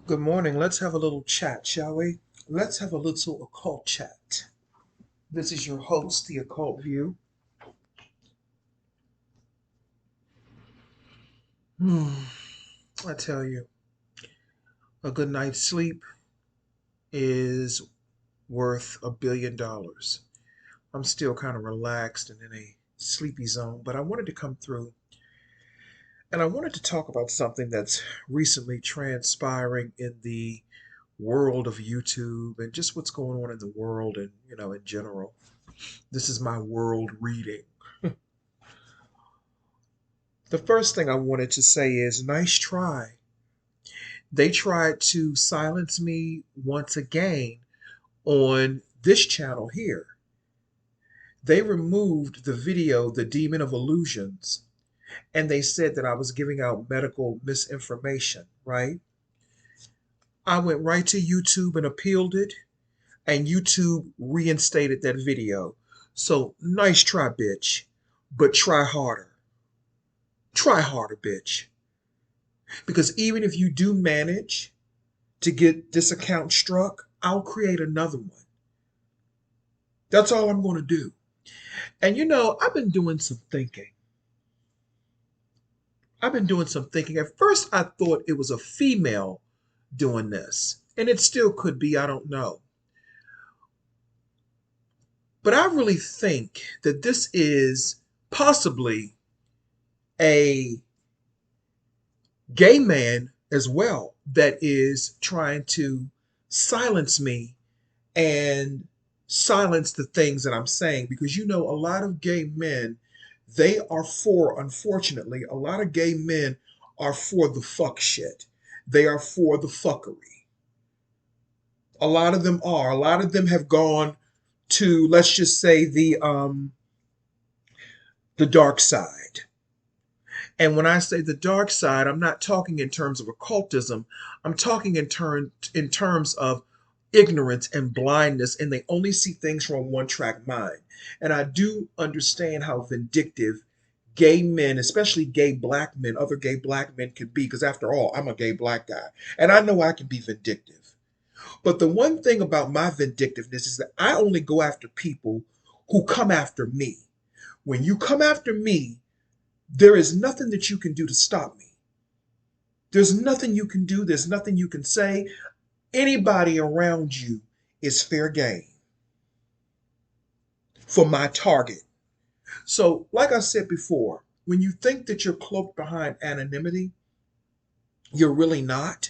Good morning. Let's have a little chat, shall we? Let's have a little occult chat. This is your host, the Occult View. Hmm, I tell you, a good night's sleep is worth $1 billion. I'm still kind of relaxed and in a sleepy zone, but I wanted to come through and I wanted to talk about something that's recently transpiring in the world of YouTube and just what's going on in the world and, in general. This is my world reading. The first thing I wanted to say is nice try. They tried to silence me once again on this channel here. They removed the video, The Demon of Illusions, and they said that I was giving out medical misinformation, right? I went right to YouTube and appealed it, and YouTube reinstated that video. So nice try, bitch, but try harder. Try harder, bitch. Because even if you do manage to get this account struck, I'll create another one. That's all I'm going to do. And I've been doing some thinking. I've been doing some thinking. At first, I thought it was a female doing this, and it still could be, I don't know. But I really think that this is possibly a gay man as well that is trying to silence me and silence the things that I'm saying because a lot of gay men, they are for, unfortunately, a lot of gay men are for the fuck shit. They are for the fuckery. A lot of them are. A lot of them have gone to, let's just say, the dark side. And when I say the dark side, I'm not talking in terms of occultism. I'm talking in terms of ignorance and blindness, and they only see things from a one-track mind. And I do understand how vindictive gay men, especially gay black men, other gay black men can be, because after all, I'm a gay black guy. And I know I can be vindictive. But the one thing about my vindictiveness is that I only go after people who come after me. When you come after me, there is nothing that you can do to stop me. There's nothing you can do. There's nothing you can say. Anybody around you is fair game for my target. So, like I said before, when you think that you're cloaked behind anonymity, you're really not.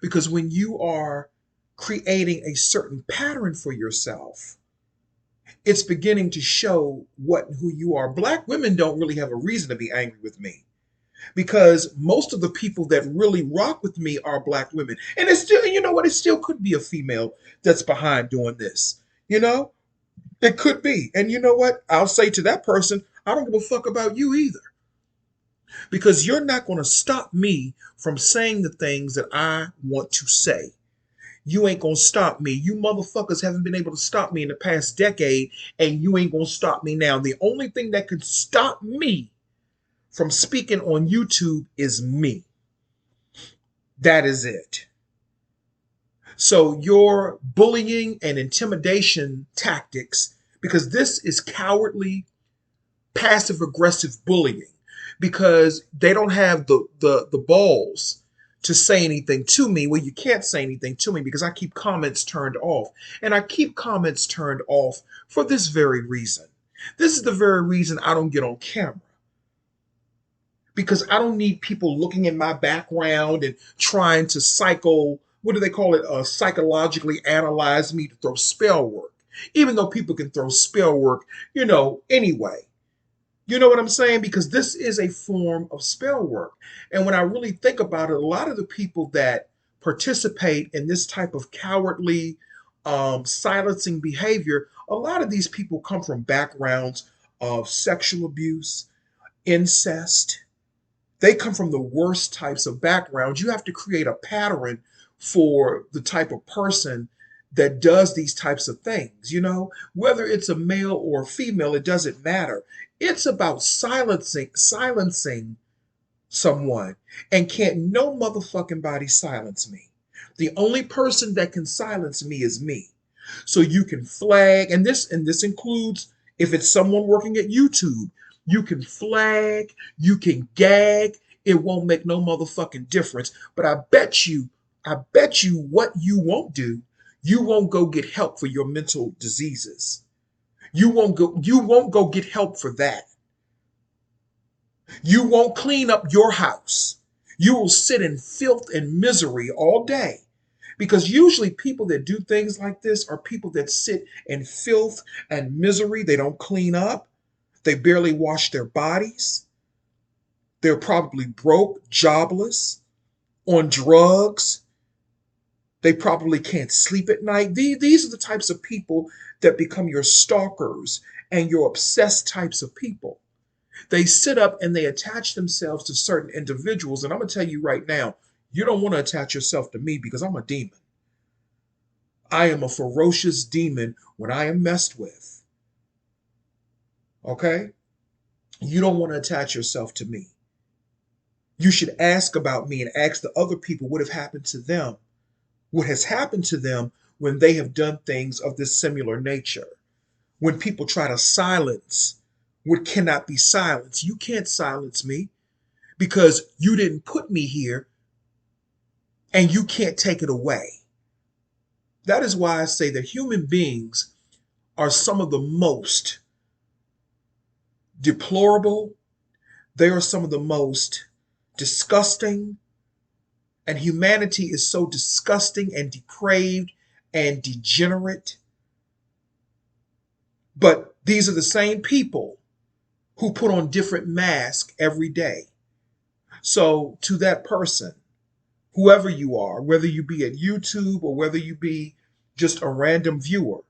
Because when you are creating a certain pattern for yourself, it's beginning to show what who you are. Black women don't really have a reason to be angry with me because most of the people that really rock with me are black women. And it's still, you know what, it still could be a female that's behind doing this. You know, it could be. And you know what? I'll say to that person, I don't give a fuck about you either. Because you're not going to stop me from saying the things that I want to say. You ain't going to stop me. You motherfuckers haven't been able to stop me in the past decade, and you ain't going to stop me now. The only thing that could stop me from speaking on YouTube is me. That is it. So your bullying and intimidation tactics, because this is cowardly, passive aggressive bullying, because they don't have the balls to say anything to me. Well, you can't say anything to me because I keep comments turned off. And I keep comments turned off for this very reason. This is the very reason I don't get on camera, because I don't need people looking in my background and trying to what do they call it? Psychologically analyze me to throw spell work. Even though people can throw spell work, anyway. You know what I'm saying? Because this is a form of spell work. And when I really think about it, a lot of the people that participate in this type of cowardly, silencing behavior, a lot of these people come from backgrounds of sexual abuse, incest. They come from the worst types of backgrounds. You have to create a pattern for the type of person that does these types of things. Whether it's a male or a female, it doesn't matter. It's about silencing someone, and can't no motherfucking body silence me. The only person that can silence me is me. So you can flag, and this includes if it's someone working at YouTube, you can flag, you can gag. It won't make no motherfucking difference. But I bet you what you won't do, you won't go get help for your mental diseases. You won't go get help for that. You won't clean up your house. You will sit in filth and misery all day. Because usually people that do things like this are people that sit in filth and misery. They don't clean up. They barely wash their bodies. They're probably broke, jobless, on drugs. They probably can't sleep at night. These are the types of people that become your stalkers and your obsessed types of people. They sit up and they attach themselves to certain individuals. And I'm going to tell you right now, you don't want to attach yourself to me because I'm a demon. I am a ferocious demon when I am messed with. Okay? You don't want to attach yourself to me. You should ask about me and ask the other people what have happened to them. What has happened to them when they have done things of this similar nature. When people try to silence what cannot be silenced. You can't silence me because you didn't put me here and you can't take it away. That is why I say that human beings are some of the most deplorable, they are some of the most disgusting, and humanity is so disgusting and depraved and degenerate. But these are the same people who put on different masks every day. So, to that person, whoever you are, whether you be at YouTube or whether you be just a random viewer,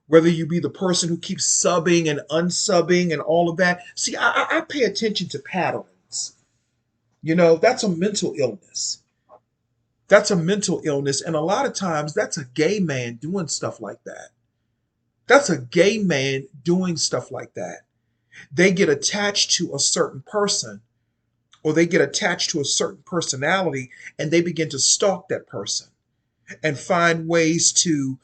whether you be the person who keeps subbing and unsubbing and all of that. See, I pay attention to patterns. That's a mental illness. That's a mental illness. And a lot of times that's a gay man doing stuff like that. That's a gay man doing stuff like that. They get attached to a certain person or they get attached to a certain personality and they begin to stalk that person and find ways to,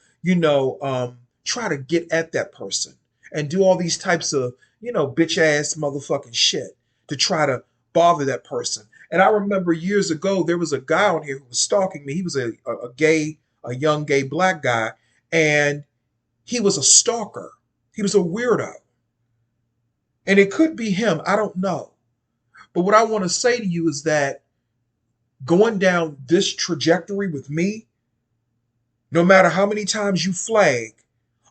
try to get at that person and do all these types of, bitch ass motherfucking shit to try to bother that person. And I remember years ago, there was a guy on here who was stalking me. He was a young gay black guy, and he was a stalker. He was a weirdo. And it could be him. I don't know. But what I want to say to you is that going down this trajectory with me, no matter how many times you flag,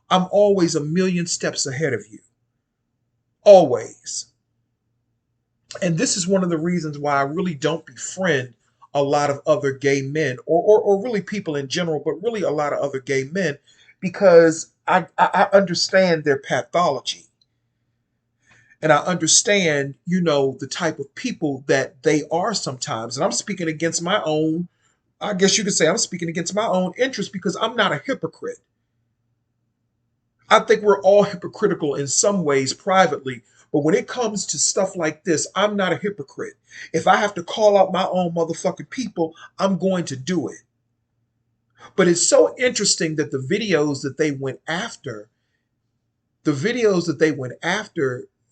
I'm always a million steps ahead of you. Always. And this is one of the reasons why I really don't befriend a lot of other gay men or really people in general, but really a lot of other gay men because I understand their pathology. And I understand, the type of people that they are sometimes. And I'm speaking against my own, I guess you could say I'm speaking against my own interest because I'm not a hypocrite. I think we're all hypocritical in some ways privately, but when it comes to stuff like this, I'm not a hypocrite. If I have to call out my own motherfucking people, I'm going to do it. But it's so interesting that the videos that they went after,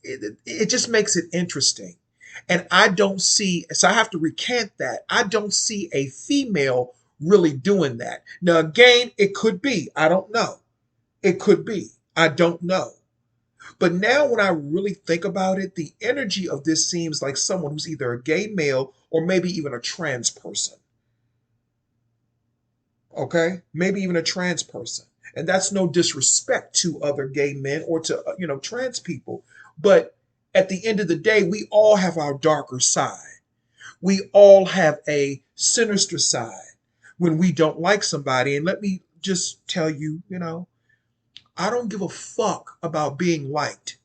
it just makes it interesting. And I don't see, so I have to recant that. I don't see a female really doing that. Now, again, it could be. I don't know. It could be. I don't know. But now, when I really think about it, the energy of this seems like someone who's either a gay male or maybe even a trans person. Okay? Maybe even a trans person. And that's no disrespect to other gay men or to, trans people. But at the end of the day, we all have our darker side. We all have a sinister side when we don't like somebody. And let me just tell you, I don't give a fuck about being liked.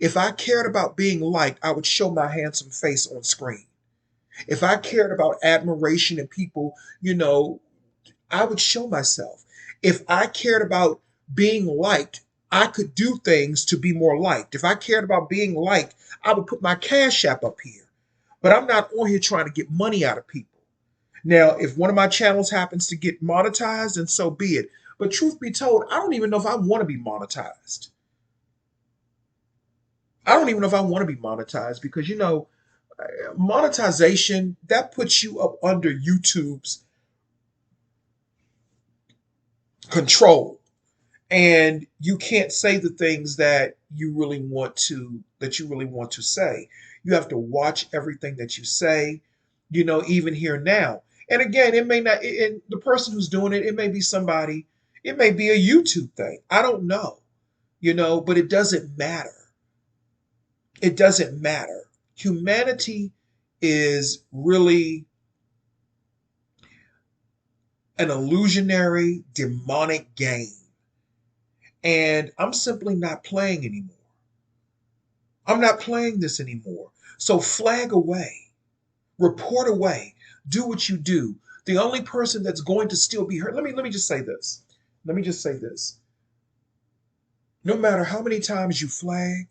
If I cared about being liked, I would show my handsome face on screen. If I cared about admiration and people, I would show myself. If I cared about being liked, I could do things to be more liked. If I cared about being liked, I would put my cash app up here. But I'm not on here trying to get money out of people. Now, if one of my channels happens to get monetized, then so be it. But truth be told, I don't even know if I want to be monetized. I don't even know if I want to be monetized because, monetization, that puts you up under YouTube's control. And you can't say the things that you really want to say. You have to watch everything that you say, even here now. And again, it may not, and the person who's doing it, it may be somebody, it may be a YouTube thing. I don't know, but it doesn't matter. It doesn't matter. Humanity is really an illusionary, demonic game. And I'm simply not playing anymore. I'm not playing this anymore. So flag away, report away, do what you do. The only person that's going to still be hurt. Let me just say this. Let me just say this. No matter how many times you flag,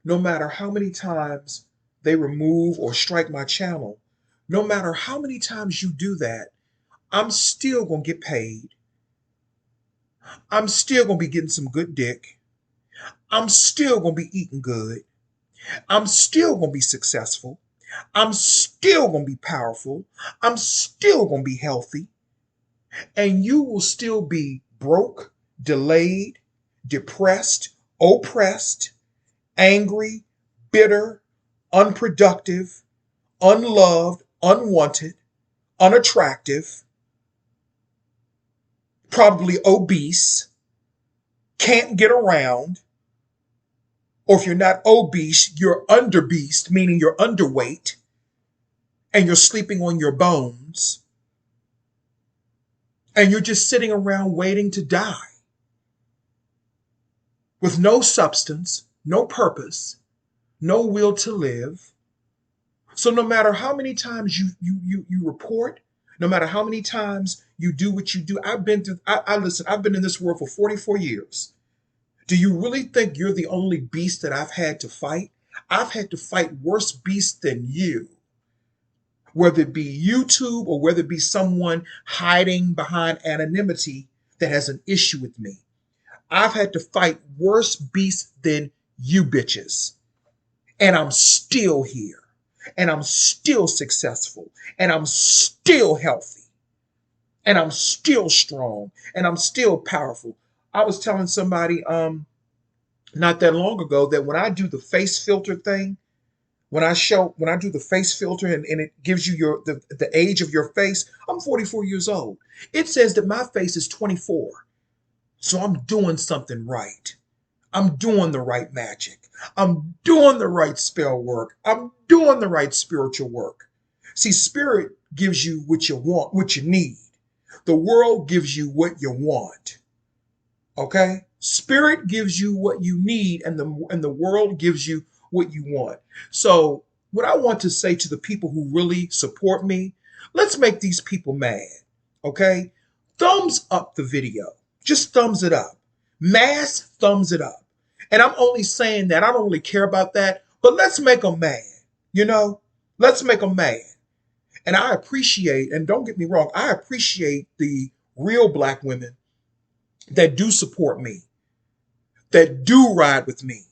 no matter how many times they remove or strike my channel, no matter how many times you do that, I'm still going to get paid. I'm still going to be getting some good dick. I'm still going to be eating good. I'm still going to be successful. I'm still going to be powerful. I'm still going to be healthy. And you will still be broke, delayed, depressed, oppressed, angry, bitter, unproductive, unloved, unwanted, unattractive, probably obese, can't get around. Or if you're not obese, you're underbeast, meaning you're underweight, and you're sleeping on your bones, and you're just sitting around waiting to die with no substance, no purpose, no will to live. So no matter how many times you report, no matter how many times you do what you do, I've been in this world for 44 years. Do you really think you're the only beast that I've had to fight? I've had to fight worse beasts than you. Whether it be YouTube or whether it be someone hiding behind anonymity that has an issue with me. I've had to fight worse beasts than you bitches. And I'm still here. And I'm still successful. And I'm still healthy. And I'm still strong. And I'm still powerful. I was telling somebody not that long ago that when I do the face filter thing, when I do the face filter and it gives you the age of your face, I'm 44 years old. It says that my face is 24. So I'm doing something right. I'm doing the right magic. I'm doing the right spell work. I'm doing the right spiritual work. See, spirit gives you what you want, what you need. The world gives you what you want. Okay? Spirit gives you what you need, and the world gives you what you want. So, what I want to say to the people who really support me, let's make these people mad. Okay? Thumbs up the video. Just thumbs it up. Mass thumbs it up. And I'm only saying that. I don't really care about that, but let's make them mad. You know? Let's make them mad. And I appreciate, and don't get me wrong, I appreciate the real black women that do support me, that do ride with me.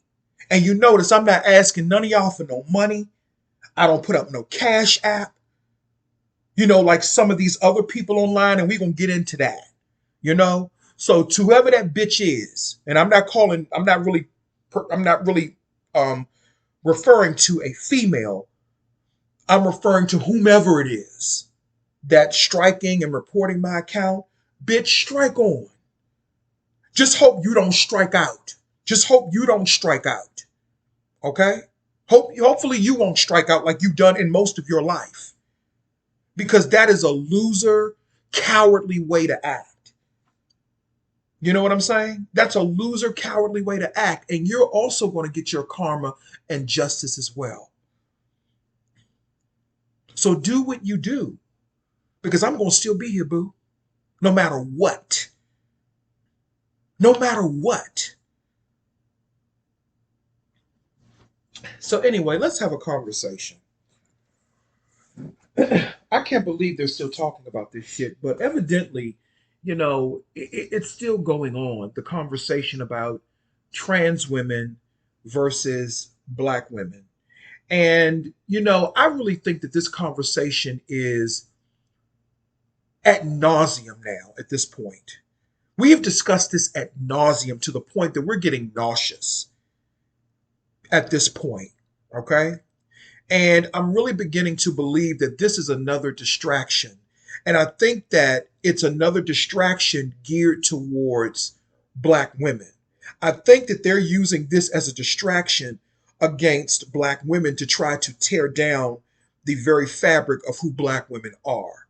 And you notice I'm not asking none of y'all for no money. I don't put up no cash app, like some of these other people online, and we're going to get into that, So to whoever that bitch is, and I'm not really referring to a female. I'm referring to whomever it is that's striking and reporting my account. Bitch, strike on. Just hope you don't strike out. Just hope you don't strike out. Okay? Hopefully you won't strike out like you've done in most of your life. Because that is a loser, cowardly way to act. You know what I'm saying? That's a loser, cowardly way to act. And you're also going to get your karma and justice as well. So do what you do. Because I'm going to still be here, boo. No matter what. No matter what. So anyway, let's have a conversation. I can't believe they're still talking about this shit, but evidently, it's still going on. The conversation about trans women versus black women. And, I really think that this conversation is at nauseum now at this point. We have discussed this at nauseum to the point that we're getting nauseous at this point. Okay. And I'm really beginning to believe that this is another distraction. And I think that it's another distraction geared towards black women. I think that they're using this as a distraction against black women to try to tear down the very fabric of who black women are.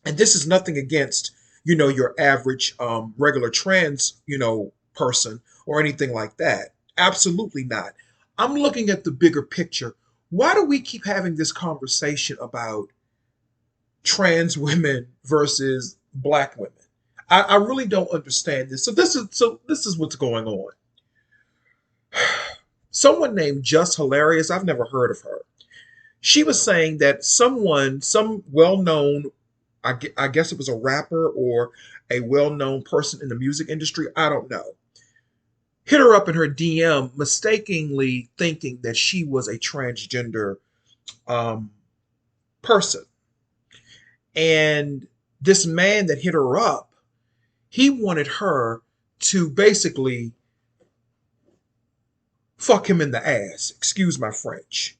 And this is nothing against, your average regular trans, person or anything like that. Absolutely not. I'm looking at the bigger picture. Why do we keep having this conversation about trans women versus black women? I really don't understand this. So this is what's going on. Someone named Just Hilarious, I've never heard of her. She was saying that some well-known, I guess it was a rapper or a well-known person in the music industry, I don't know, hit her up in her DM, mistakenly thinking that she was a transgender um, person. And this man that hit her up, he wanted her to basically fuck him in the ass. Excuse my French.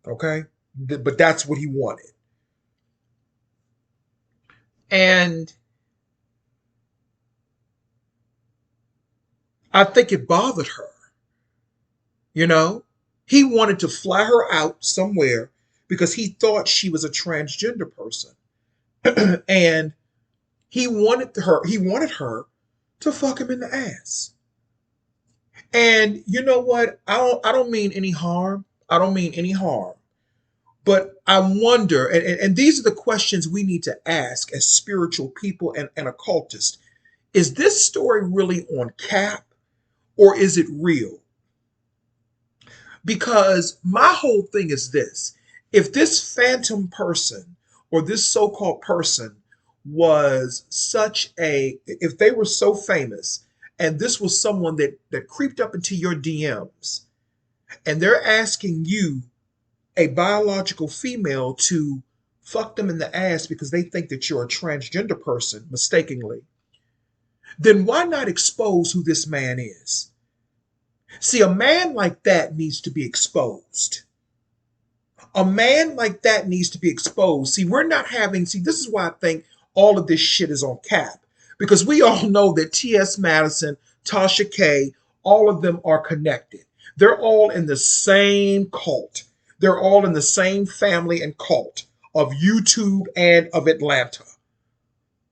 Okay? But that's what he wanted. And I think it bothered her. You know? He wanted to fly her out somewhere because he thought she was a transgender person. And he wanted her to fuck him in the ass. And you know what? I don't mean any harm. I don't mean any harm. But I wonder, and these are the questions we need to ask as spiritual people and occultists. Is this story really on cap or is it real? Because my whole thing is this: if this phantom person or this so called person was if they were so famous and this was someone that creeped up into your DMs and they're asking you, a biological female, to fuck them in the ass because they think that you're a transgender person mistakenly, then why not expose who this man is? See, a man like that needs to be exposed. A man like that needs to be exposed. See, this is why I think all of this shit is on cap. Because we all know that Ts Madison, Tasha K, all of them are connected. They're all in the same cult. They're all in the same family and cult of YouTube and of Atlanta.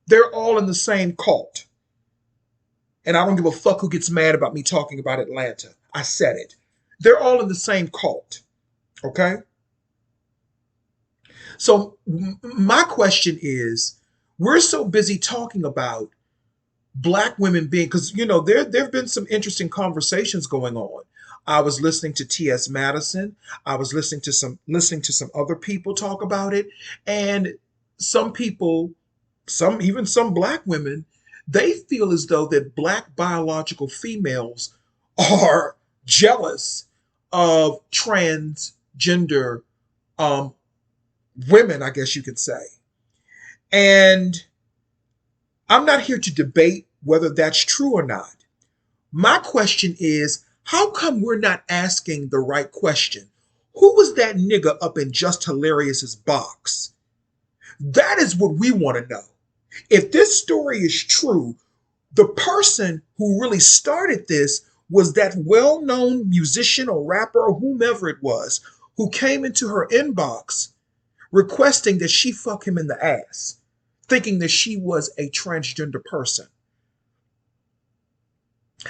They're all in the same cult. And I don't give a fuck who gets mad about me talking about Atlanta. I said it. They're all in the same cult. Okay? So my question is, we're so busy talking about black women being, because there've been some interesting conversations going on. I was listening to Ts Madison. I was listening to some other people talk about it, and some people, some black women, they feel as though that black biological females are jealous of transgender um, women, I guess you could say. And I'm not here to debate whether that's true or not. My question is, how come we're not asking the right question? Who was that nigga up in Just Hilarious's box? That is what we want to know. If this story is true, the person who really started this was that well-known musician or rapper or whomever it was who came into her inbox requesting that she fuck him in the ass, thinking that she was a transgender person.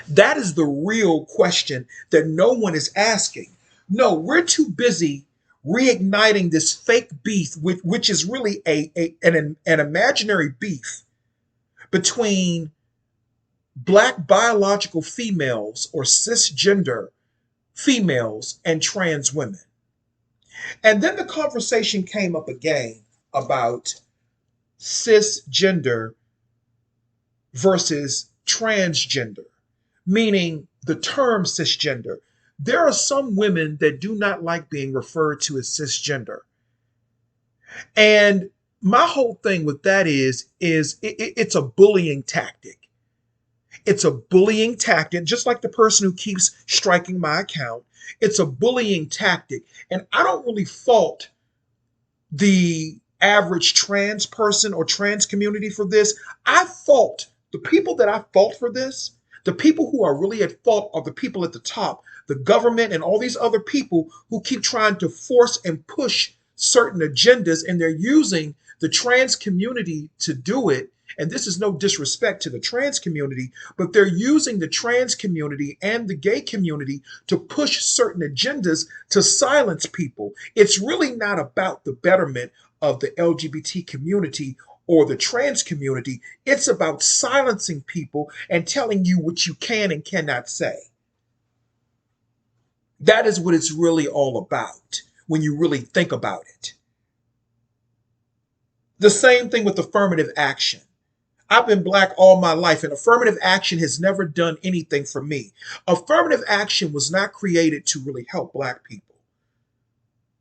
That is the real question that no one is asking. No, we're too busy reigniting this fake beef, which is really an imaginary beef between black biological females or cisgender females and trans women. And then the conversation came up again about cisgender versus transgender, meaning the term cisgender. There are some women that do not like being referred to as cisgender. And my whole thing with that it's a bullying tactic. It's a bullying tactic, just like the person who keeps striking my account. It's a bullying tactic. And I don't really fault the average trans person or trans community for this. I fault the people that I fault for this. The people who are really at fault are the people at the top, the government, and all these other people who keep trying to force and push certain agendas, and they're using the trans community to do it. And this is no disrespect to the trans community, but they're using the trans community and the gay community to push certain agendas to silence people. It's really not about the betterment of the LGBT community or the trans community. It's about silencing people and telling you what you can and cannot say. That is what it's really all about when you really think about it. The same thing with affirmative action. I've been black all my life, and affirmative action has never done anything for me. Affirmative action was not created to really help black people.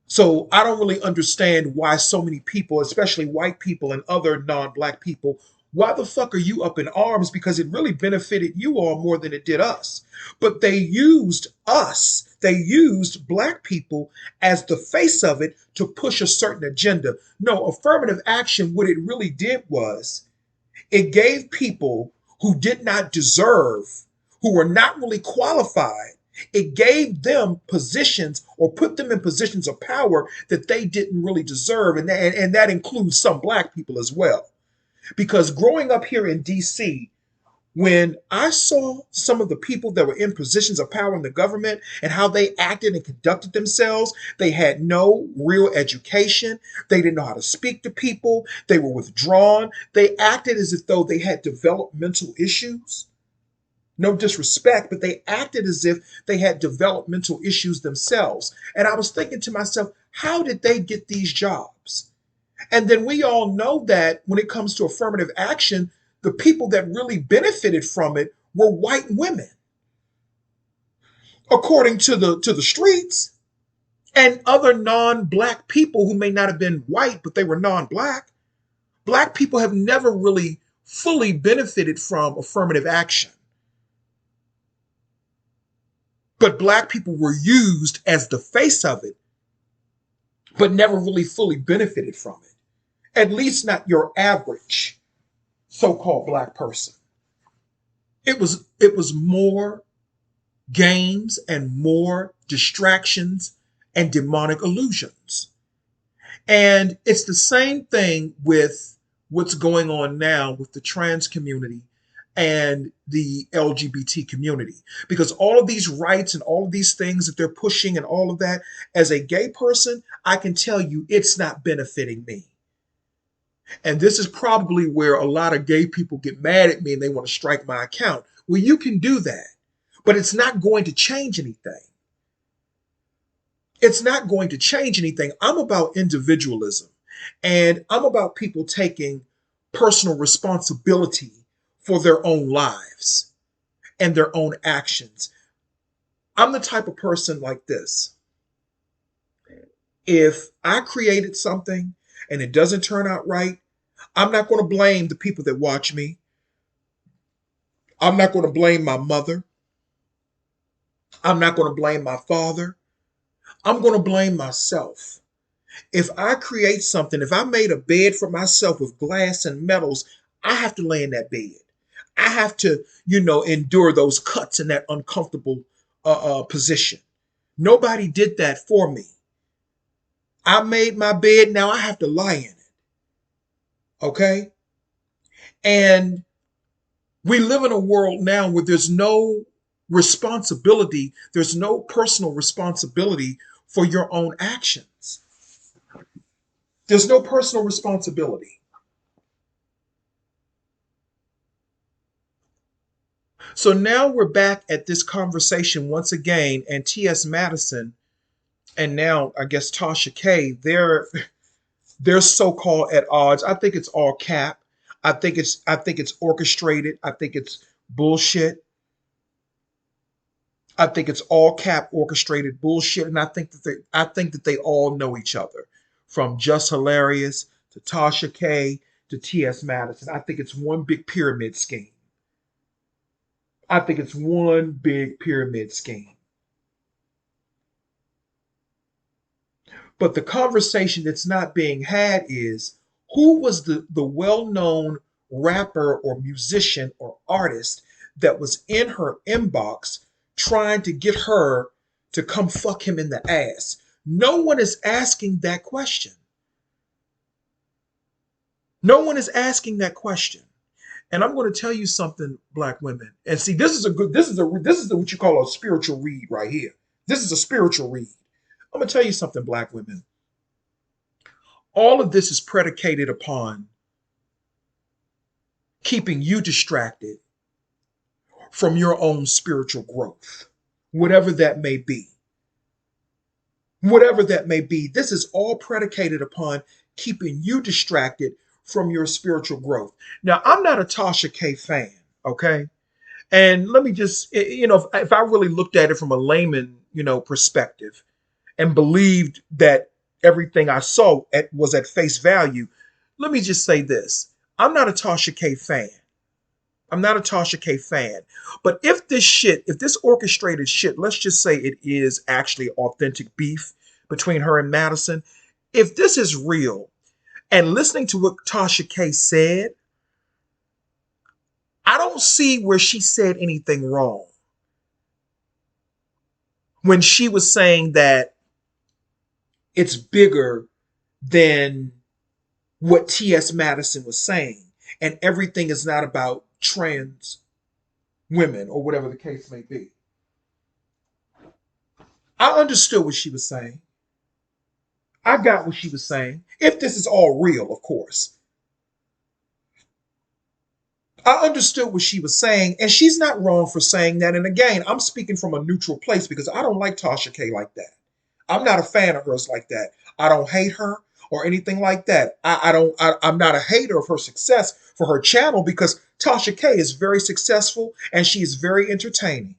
So I don't really understand why so many people, especially white people and other non-black people, why the fuck are you up in arms? Because it really benefited you all more than it did us. But they used us, they used black people as the face of it to push a certain agenda. No, affirmative action, what it really did was it gave people who did not deserve, who were not really qualified, it gave them positions or put them in positions of power that they didn't really deserve. And that includes some black people as well. Because growing up here in DC, when I saw some of the people that were in positions of power in the government and how they acted and conducted themselves, they had no real education. They didn't know how to speak to people. They were withdrawn. They acted as if though they had developmental issues. No disrespect, but they acted as if they had developmental issues themselves. And I was thinking to myself, how did they get these jobs? And then we all know that when it comes to affirmative action, the people that really benefited from it were white women, according to the streets, and other non-black people who may not have been white, but they were non-black. Black people have never really fully benefited from affirmative action. But black people were used as the face of it, but never really fully benefited from it. At least not your average so-called black person. It was more games and more distractions and demonic illusions. And it's the same thing with what's going on now with the trans community and the LGBT community. Because all of these rights and all of these things that they're pushing and all of that, as a gay person, I can tell you it's not benefiting me. And this is probably where a lot of gay people get mad at me and they want to strike my account. Well, you can do that, but it's not going to change anything. It's not going to change anything. I'm about individualism, and I'm about people taking personal responsibility for their own lives and their own actions. I'm the type of person like this. If I created something and it doesn't turn out right, I'm not going to blame the people that watch me. I'm not going to blame my mother. I'm not going to blame my father. I'm going to blame myself. If I create something, if I made a bed for myself with glass and metals, I have to lay in that bed. I have to, endure those cuts in that uncomfortable position. Nobody did that for me. I made my bed, now I have to lie in it. Okay? And we live in a world now where there's no responsibility, there's no personal responsibility for your own actions. There's no personal responsibility. So now we're back at this conversation once again, and Ts Madison and now I guess Tasha K, they're so-called at odds. I think it's all cap. I think it's orchestrated. I think it's bullshit. I think it's all cap orchestrated bullshit, and I think that they all know each other, from Just Hilarious to Tasha K to Ts Madison. I think it's one big pyramid scheme. I think it's one big pyramid scheme. But the conversation that's not being had is, who was the well-known rapper or musician or artist that was in her inbox trying to get her to come fuck him in the ass? No one is asking that question. No one is asking that question. And I'm going to tell you something, black women. And see, this is what you call a spiritual read right here. This is a spiritual read. I'm going to tell you something, black women. All of this is predicated upon keeping you distracted from your own spiritual growth, whatever that may be. Whatever that may be, this is all predicated upon keeping you distracted from your spiritual growth. Now, I'm not a Tasha K fan, okay? And let me just, if I really looked at it from a layman, perspective, and believed that everything I saw was at face value, let me just say this. I'm not a Tasha K fan. I'm not a Tasha K fan. But if this orchestrated shit, let's just say it is actually authentic beef between her and Madison, if this is real, and listening to what Tasha K said, I don't see where she said anything wrong. When she was saying that it's bigger than what T.S. Madison was saying, and everything is not about trans women or whatever the case may be. I understood what she was saying. I got what she was saying. If this is all real, of course. I understood what she was saying, and she's not wrong for saying that. And again, I'm speaking from a neutral place because I don't like Tasha K like that. I'm not a fan of hers like that. I don't hate her or anything like that. I'm not a hater of her success for her channel, because Tasha K is very successful and she is very entertaining.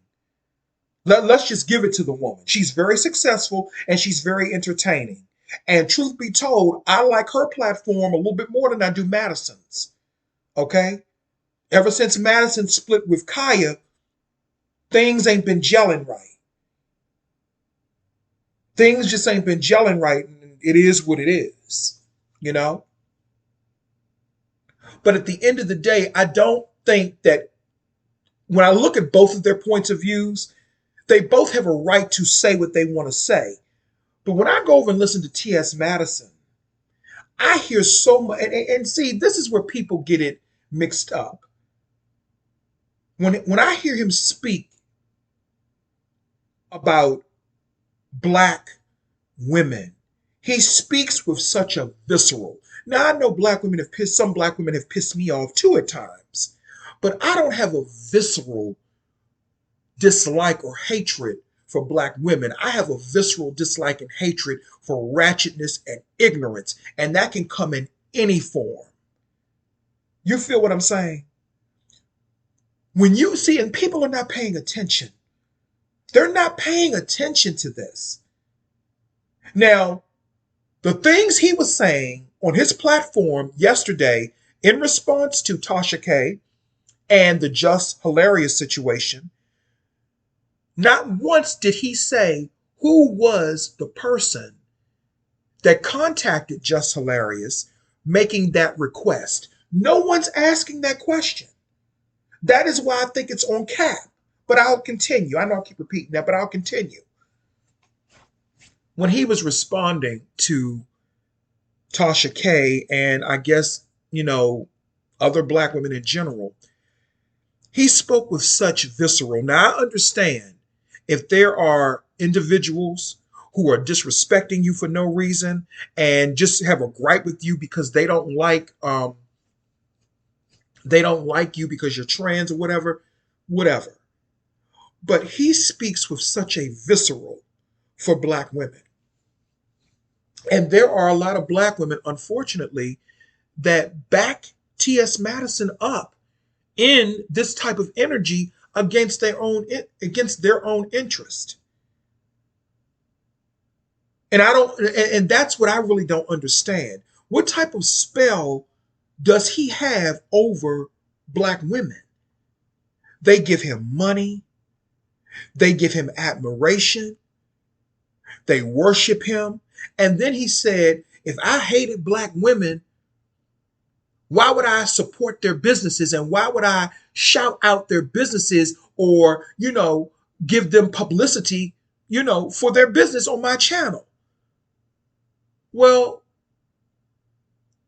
Let's just give it to the woman. She's very successful and she's very entertaining. And truth be told, I like her platform a little bit more than I do Madison's. Okay? Ever since Madison split with Kaya, things ain't been gelling right. Things just ain't been gelling right. And it is what it is, you know? But at the end of the day, I don't think that when I look at both of their points of views, they both have a right to say what they want to say. But when I go over and listen to T.S. Madison, I hear so much. And see, this is where people get it mixed up. When I hear him speak about black women, he speaks with such a visceral. Now, I know some black women have pissed me off too at times, but I don't have a visceral dislike or hatred for black women. I have a visceral dislike and hatred for ratchetness and ignorance, and that can come in any form. You feel what I'm saying? When you see, and people are not paying attention, they're not paying attention to this. Now, the things he was saying on his platform yesterday in response to Tasha K and the Just Hilarious situation, not once did he say who was the person that contacted Just Hilarious making that request. No one's asking that question. That is why I think it's on cap. But I'll continue. I know I keep repeating that, but I'll continue. When he was responding to Tasha K and I guess, other black women in general, he spoke with such visceral. Now, I understand if there are individuals who are disrespecting you for no reason and just have a gripe with you because they don't like you because you're trans or whatever. But he speaks with such a visceral for black women. And there are a lot of black women, unfortunately, that back Ts Madison up in this type of energy against their own interest. And I don't and that's what I really don't understand. What type of spell does he have over black women? They give him money, they give him admiration, they worship him. And then he said, if I hated black women, why would I support their businesses and why would I shout out their businesses or, give them publicity, for their business on my channel? Well,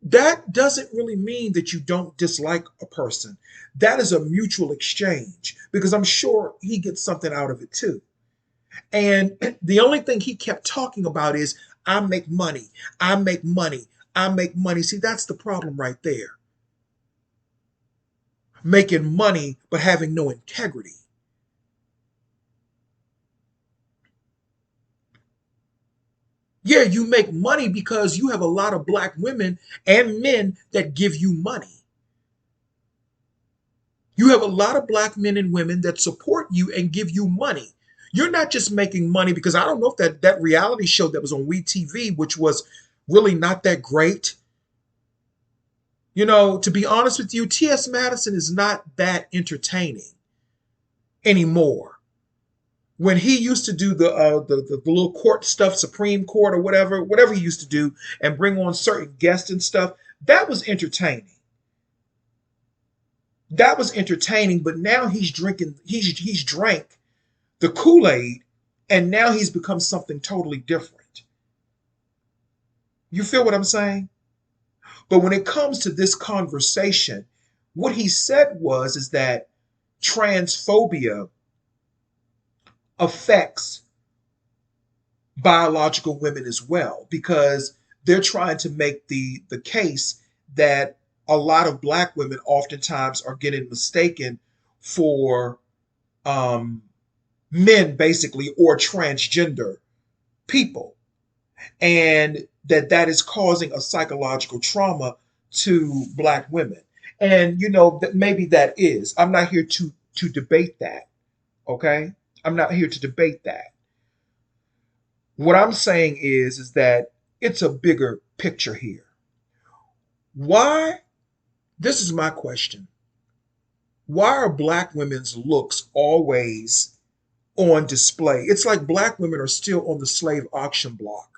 that doesn't really mean that you don't dislike a person. That is a mutual exchange because I'm sure he gets something out of it too. And the only thing he kept talking about is, I make money, I make money, I make money. See, that's the problem right there. Making money, but having no integrity. Yeah, you make money because you have a lot of black women and men that give you money. You have a lot of black men and women that support you and give you money. You're not just making money because I don't know if that reality show that was on WeTV, which was really not that great. To be honest with you, T.S. Madison is not that entertaining anymore. When he used to do the little court stuff, Supreme Court or whatever he used to do, and bring on certain guests and stuff, that was entertaining. That was entertaining, but now he's drank the Kool-Aid, and now he's become something totally different. You feel what I'm saying? But when it comes to this conversation, what he said is that transphobia affects biological women as well, because they're trying to make the case that a lot of black women oftentimes are getting mistaken for men, basically, or transgender people, and that is causing a psychological trauma to black women. And that maybe that is. I'm not here to debate that. Okay, I'm not here to debate that. What I'm saying is that it's a bigger picture here. Why? This is my question. Why are black women's looks always on display? It's like black women are still on the slave auction block.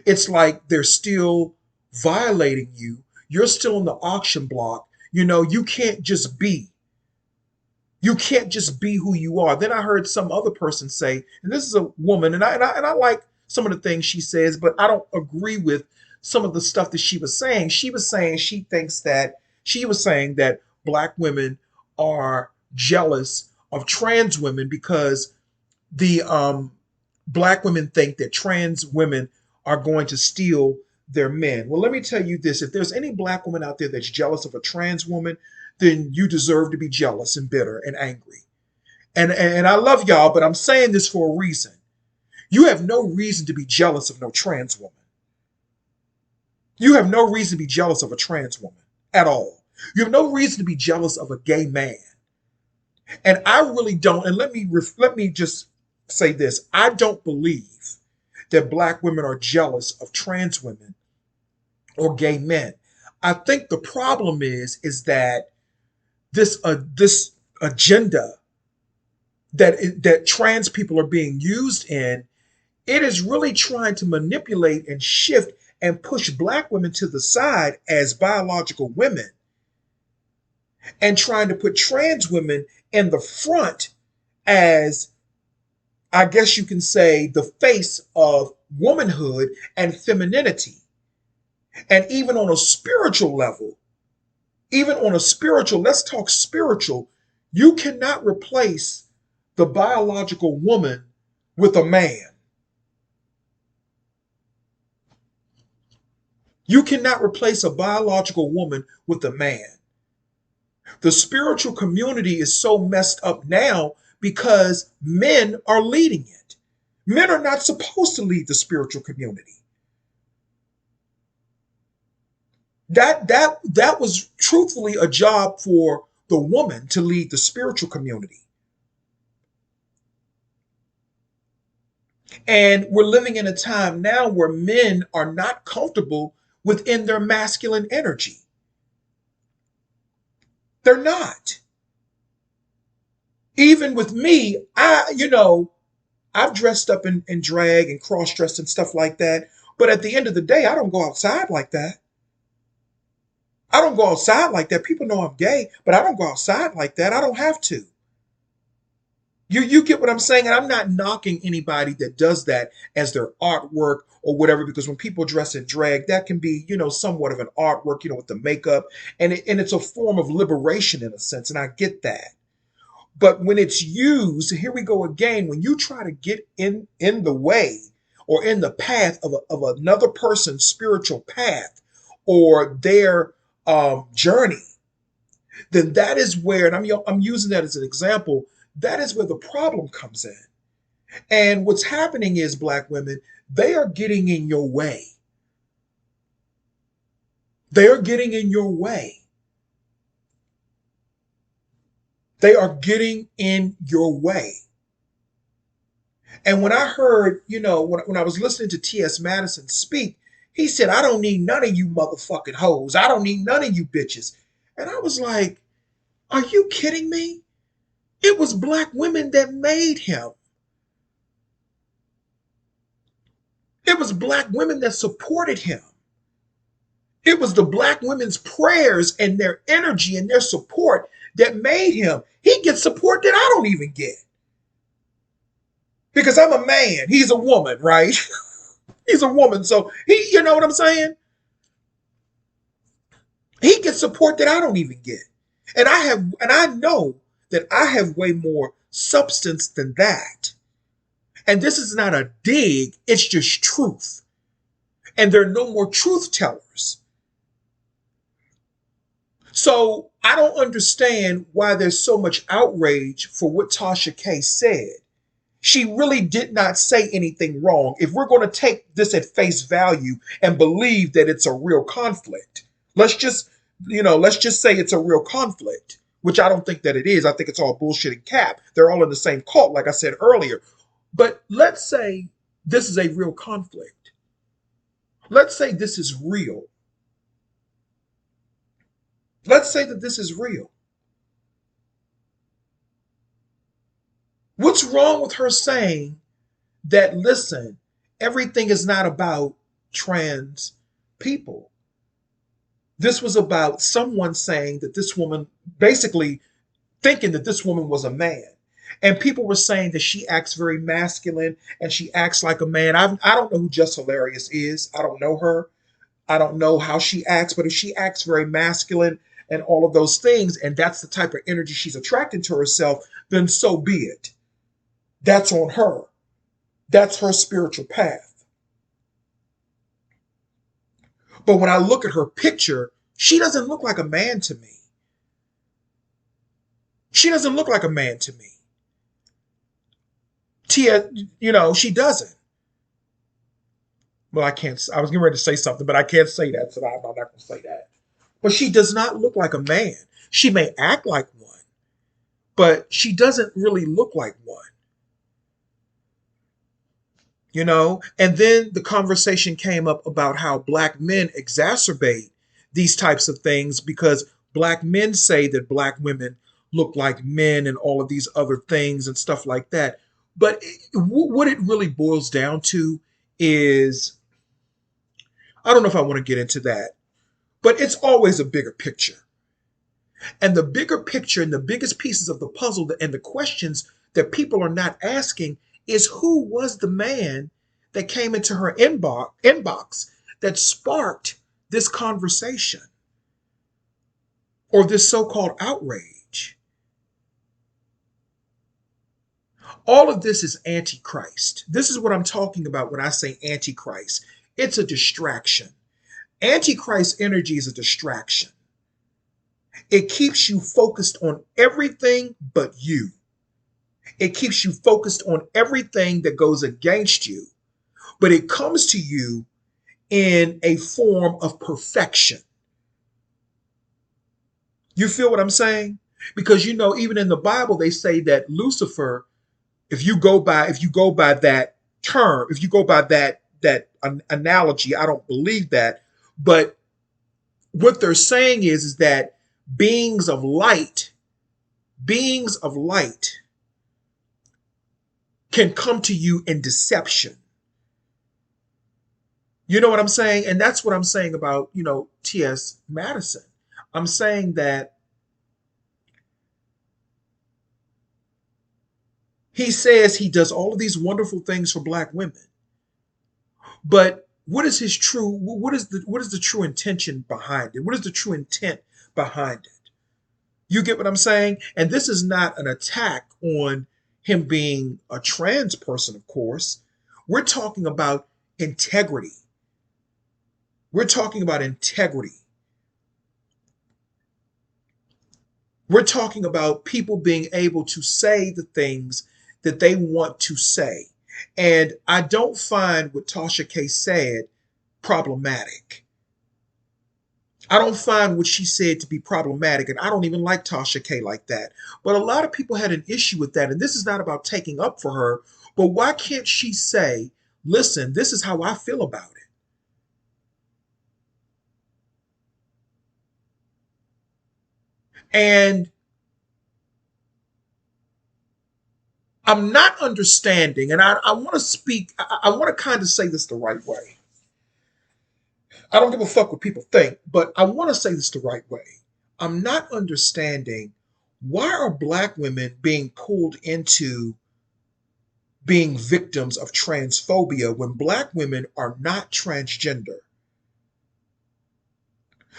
It's like they're still violating you. You're still on the auction block. You can't just be. You can't just be who you are. Then I heard some other person say, and this is a woman, and I like some of the things she says, but I don't agree with some of the stuff that she was saying. She was saying she was saying that black women are jealous of trans women because the black women think that trans women are going to steal their men. Well, let me tell you this. If there's any black woman out there that's jealous of a trans woman, then you deserve to be jealous and bitter and angry. And I love y'all, but I'm saying this for a reason. You have no reason to be jealous of no trans woman. You have no reason to be jealous of a trans woman at all. You have no reason to be jealous of a gay man. And I really don't. And let me just say this. I don't believe that black women are jealous of trans women or gay men. I think the problem is that this agenda that trans people are being used in, it is really trying to manipulate and shift and push black women to the side as biological women and trying to put trans women in the front as, I guess you can say, the face of womanhood and femininity. And even on a spiritual level, let's talk spiritual, you cannot replace the biological woman with a man. You cannot replace a biological woman with a man. The spiritual community is so messed up now because men are leading it. Men are not supposed to lead the spiritual community. That was truthfully a job for the woman to lead the spiritual community. And we're living in a time now where men are not comfortable within their masculine energy. They're not. Even with me, I've dressed up in drag and cross dressed and stuff like that. But at the end of the day, I don't go outside like that. I don't go outside like that. People know I'm gay, but I don't go outside like that. I don't have to. You get what I'm saying? And I'm not knocking anybody that does that as their artwork or whatever, because when people dress in drag, that can be, somewhat of an artwork, with the makeup. And it's a form of liberation in a sense. And I get that. But when it's used, here we go again, when you try to get in the way or in the path of another person's spiritual path or their journey, then that is where, and I'm using that as an example, that is where the problem comes in. And what's happening is, black women, they are getting in your way. They are getting in your way. They are getting in your way. And when I heard, when I was listening to Ts Madison speak, he said, I don't need none of you motherfucking hoes. I don't need none of you bitches. And I was like, are you kidding me? It was black women that made him. It was black women that supported him. It was the black women's prayers and their energy and their support that made him. He gets support that I don't even get. Because I'm a man. He's a woman, right? He's a woman. So you know what I'm saying? He gets support that I don't even get. And I know that I have way more substance than that. And this is not a dig, it's just truth. And there are no more truth tellers. So I don't understand why there's so much outrage for what Tasha K said. She really did not say anything wrong. If we're going to take this at face value and believe that it's a real conflict, let's just say it's a real conflict, which I don't think that it is. I think it's all bullshit and cap. They're all in the same cult, like I said earlier. But let's say this is a real conflict. Let's say this is real. Let's say that this is real. What's wrong with her saying that, listen, everything is not about trans people? This was about someone saying that this woman, basically thinking that this woman was a man. And people were saying that she acts very masculine and she acts like a man. I don't know who Just Hilarious is. I don't know her. I don't know how she acts, but if she acts very masculine and all of those things, and that's the type of energy she's attracting to herself, then so be it. That's on her. That's her spiritual path. But when I look at her picture, she doesn't look like a man to me. She doesn't look like a man to me. Tia, she doesn't. Well, I can't. I was getting ready to say something, but I can't say that, so I'm not going to say that. But she does not look like a man. She may act like one, but she doesn't really look like one. And then the conversation came up about how black men exacerbate these types of things because black men say that black women look like men and all of these other things and stuff like that. But what it really boils down to is, I don't know if I want to get into that, but it's always a bigger picture. And the bigger picture and the biggest pieces of the puzzle and the questions that people are not asking is, who was the man that came into her inbox that sparked this conversation or this so-called outrage? All of this is antichrist. This is what I'm talking about when I say antichrist. It's a distraction. Antichrist energy is a distraction. It keeps you focused on everything but you. It keeps you focused on everything that goes against you, but it comes to you in a form of perfection. You feel what I'm saying? Because even in the Bible, they say that Lucifer, if you go by that term, if you go by that analogy, I don't believe that. But what they're saying is that beings of light, beings of light can come to you in deception. You know what I'm saying? And that's what I'm saying about, T.S. Madison. I'm saying that he says he does all of these wonderful things for black women. But what is the true intention behind it? What is the true intent behind it? You get what I'm saying? And this is not an attack on him being a trans person, of course. We're talking about integrity. We're talking about integrity. We're talking about people being able to say the things that they want to say. And I don't find what Tasha K said problematic. I don't find what she said to be problematic, and I don't even like Tasha K like that. But a lot of people had an issue with that, and this is not about taking up for her, but why can't she say, listen, this is how I feel about it? And I'm not understanding, and I want to speak, I want to kind of say this the right way. I don't give a fuck what people think, but I want to say this the right way. I'm not understanding why are black women being pulled into being victims of transphobia when black women are not transgender.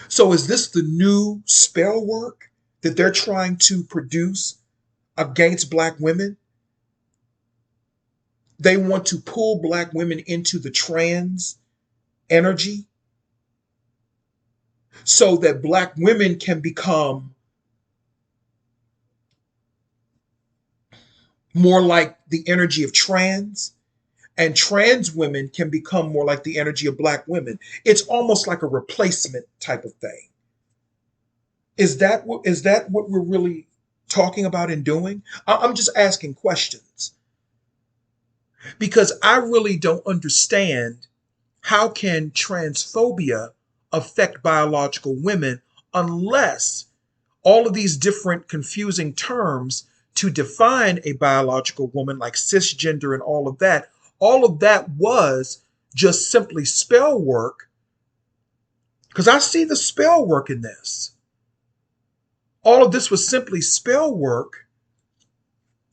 So is this the new spell work that they're trying to produce against black women? They want to pull black women into the trans energy so that black women can become more like the energy of trans, and trans women can become more like the energy of black women. It's almost like a replacement type of thing. Is that what we're really talking about and doing? I'm just asking questions because I really don't understand how can transphobia affect biological women unless all of these different confusing terms to define a biological woman like cisgender and all of that was just simply spell work, because I see the spell work in this. All of this was simply spell work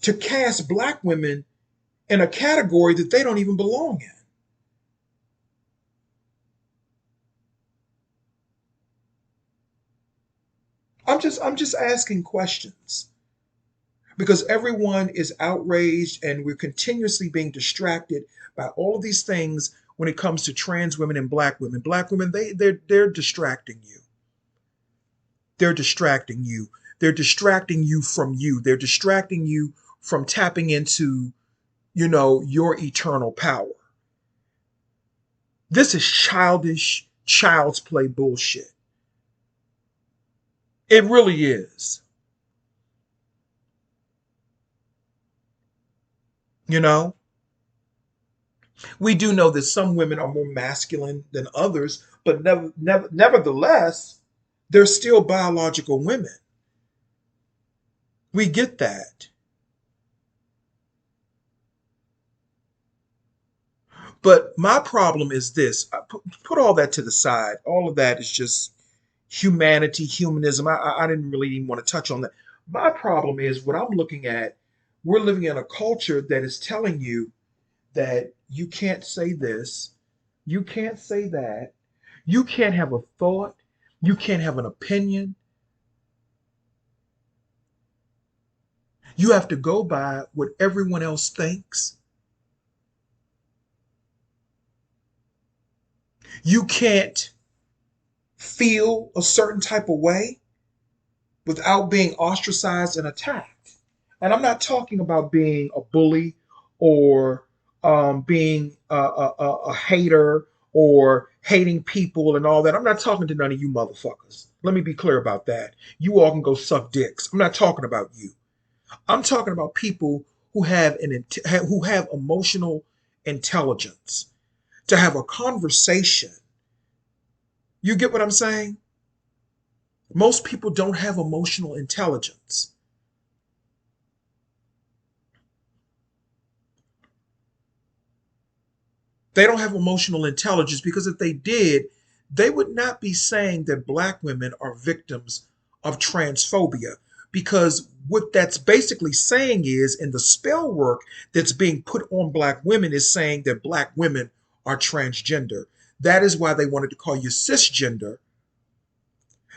to cast black women in a category that they don't even belong in. I'm just asking questions because everyone is outraged and we're continuously being distracted by all of these things when it comes to trans women and black women. Black women, they're distracting you. They're distracting you. They're distracting you from you. They're distracting you from tapping into, your eternal power. This is childish, child's play bullshit. It really is. You know, we do know that some women are more masculine than others, but nevertheless, they're still biological women. We get that. But my problem is this: put all that to the side. All of that is just humanity, humanism. I didn't really even want to touch on that. My problem is what I'm looking at. We're living in a culture that is telling you that you can't say this, you can't say that, you can't have a thought, you can't have an opinion. You have to go by what everyone else thinks. You can't feel a certain type of way without being ostracized and attacked. And I'm not talking about being a bully or being a hater or hating people and all that. I'm not talking to none of you motherfuckers. Let me be clear about that. You all can go suck dicks. I'm not talking about you. I'm talking about people who have who have emotional intelligence to have a conversation. You get what I'm saying? Most people don't have emotional intelligence. They don't have emotional intelligence because if they did, they would not be saying that black women are victims of transphobia. Because what that's basically saying is, in the spell work that's being put on black women, is saying that black women are transgender. That is why they wanted to call you cisgender,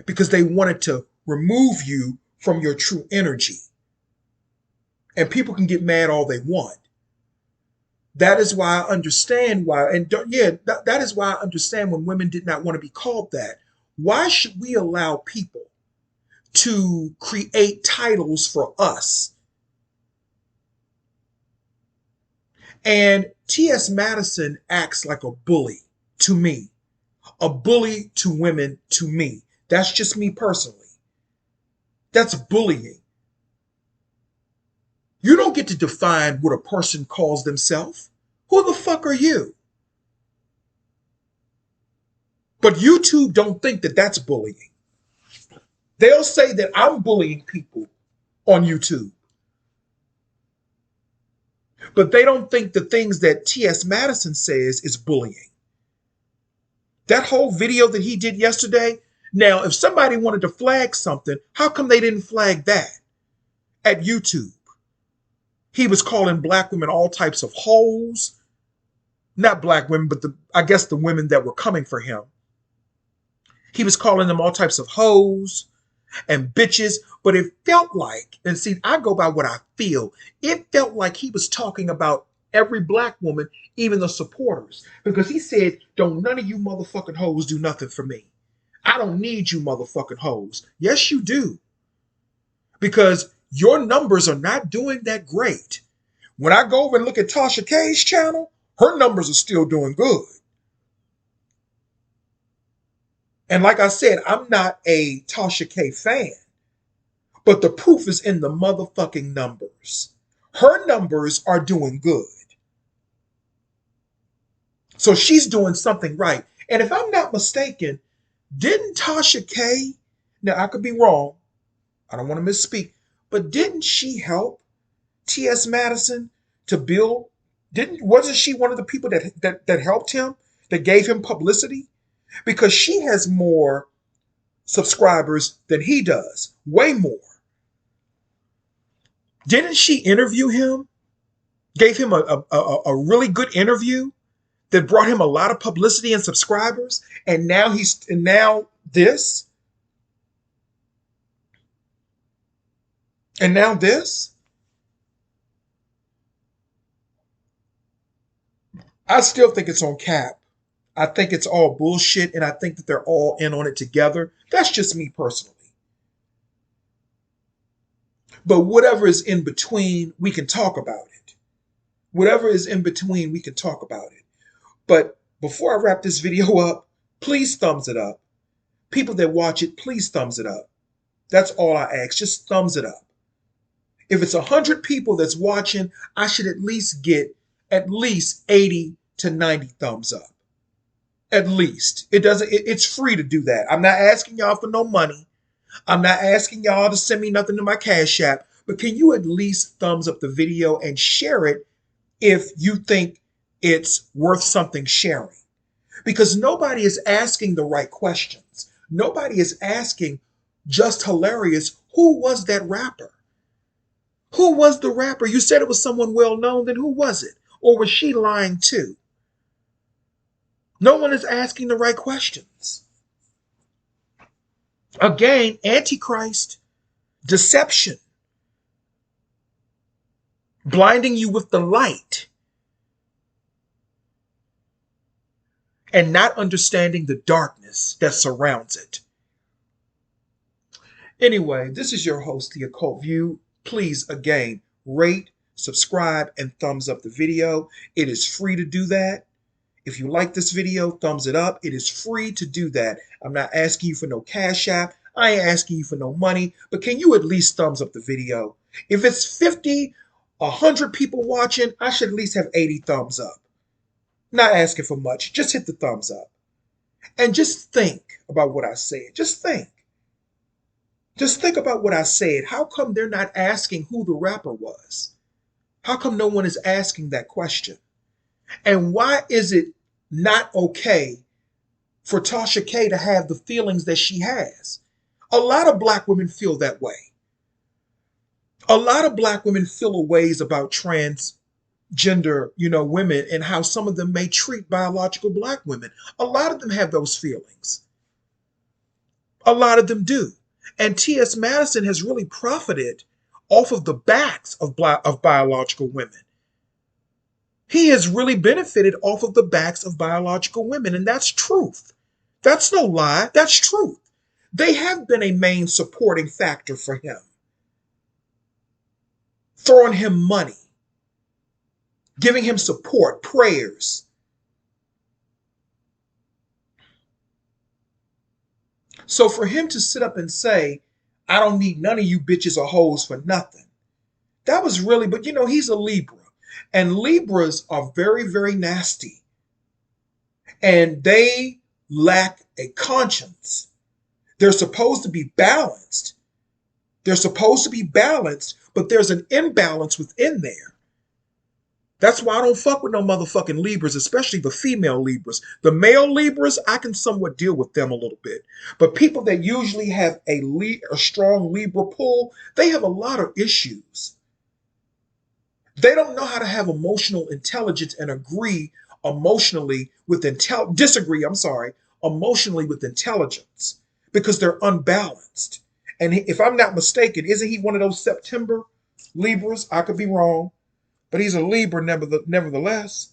because they wanted to remove you from your true energy. And people can get mad all they want. That is why I understand why, and yeah, that is why I understand when women did not want to be called that. Why should we allow people to create titles for us? And Ts Madison acts like a bully to me, a bully to women to me. That's just me personally. That's bullying. You don't get to define what a person calls themselves. Who the fuck are you? But YouTube don't think that that's bullying. They'll say that I'm bullying people on YouTube. But they don't think the things that Ts Madison says is bullying. That whole video that he did yesterday, now, if somebody wanted to flag something, how come they didn't flag that at YouTube? He was calling black women all types of hoes. Not black women, but I guess the women that were coming for him. He was calling them all types of hoes and bitches, but it felt like, and see, I go by what I feel, it felt like he was talking about every black woman, even the supporters, because he said, don't none of you motherfucking hoes do nothing for me. I don't need you motherfucking hoes. Yes, you do. Because your numbers are not doing that great. When I go over and look at Tasha K's channel, her numbers are still doing good. And like I said, I'm not a Tasha K fan, but the proof is in the motherfucking numbers. Her numbers are doing good. So she's doing something right. And if I'm not mistaken, didn't Tasha K, now I could be wrong, I don't want to misspeak, but didn't she help Ts Madison to build, wasn't she one of the people that helped him, that gave him publicity? Because she has more subscribers than he does, way more. Didn't she interview him? Gave him a really good interview that brought him a lot of publicity and subscribers, and now this, and now this. I still think it's on cap. I think it's all bullshit, and I think that they're all in on it together. That's just me personally. But whatever is in between, we can talk about it. Whatever is in between, we can talk about it. But before I wrap this video up, please thumbs it up. People that watch it, please thumbs it up. That's all I ask. Just thumbs it up. If it's 100 people that's watching, I should at least get at least 80 to 90 thumbs up. At least. It's free to do that. I'm not asking y'all for no money. I'm not asking y'all to send me nothing to my Cash App, but can you at least thumbs up the video and share it if you think it's worth something sharing? Because nobody is asking the right questions. Nobody is asking, just hilarious, who was that rapper? Who was the rapper? You said it was someone well known, then who was it? Or was she lying too? No one is asking the right questions. Again, Antichrist, deception, blinding you with the light, and not understanding the darkness that surrounds it. Anyway, this is your host, The Occult View. Please, again, rate, subscribe, and thumbs up the video. It is free to do that. If you like this video, thumbs it up. It is free to do that. I'm not asking you for no cash app. I ain't asking you for no money, but can you at least thumbs up the video? If it's 50, 100 people watching, I should at least have 80 thumbs up. Not asking for much. Just hit the thumbs up. And just think about what I said. Just think. Just think about what I said. How come they're not asking who the rapper was? How come no one is asking that question? And why is it not okay for Tasha K to have the feelings that she has? A lot of black women feel that way. A lot of black women feel ways about transgender, women and how some of them may treat biological black women. A lot of them have those feelings. A lot of them do. And Ts Madison has really profited off of the backs of biological women. He has really benefited off of the backs of biological women, and that's truth. That's no lie. That's truth. They have been a main supporting factor for him, throwing him money, giving him support, prayers. So for him to sit up and say, I don't need none of you bitches or hoes for nothing, that was really, but he's a Libra. And Libras are very, very nasty. And they lack a conscience. They're supposed to be balanced. They're supposed to be balanced, but there's an imbalance within there. That's why I don't fuck with no motherfucking Libras, especially the female Libras. The male Libras, I can somewhat deal with them a little bit. But people that usually have a strong Libra pull, they have a lot of issues. They don't know how to have emotional intelligence and disagree emotionally with intelligence because they're unbalanced. And if I'm not mistaken, isn't he one of those September Libras? I could be wrong, but he's a Libra nevertheless.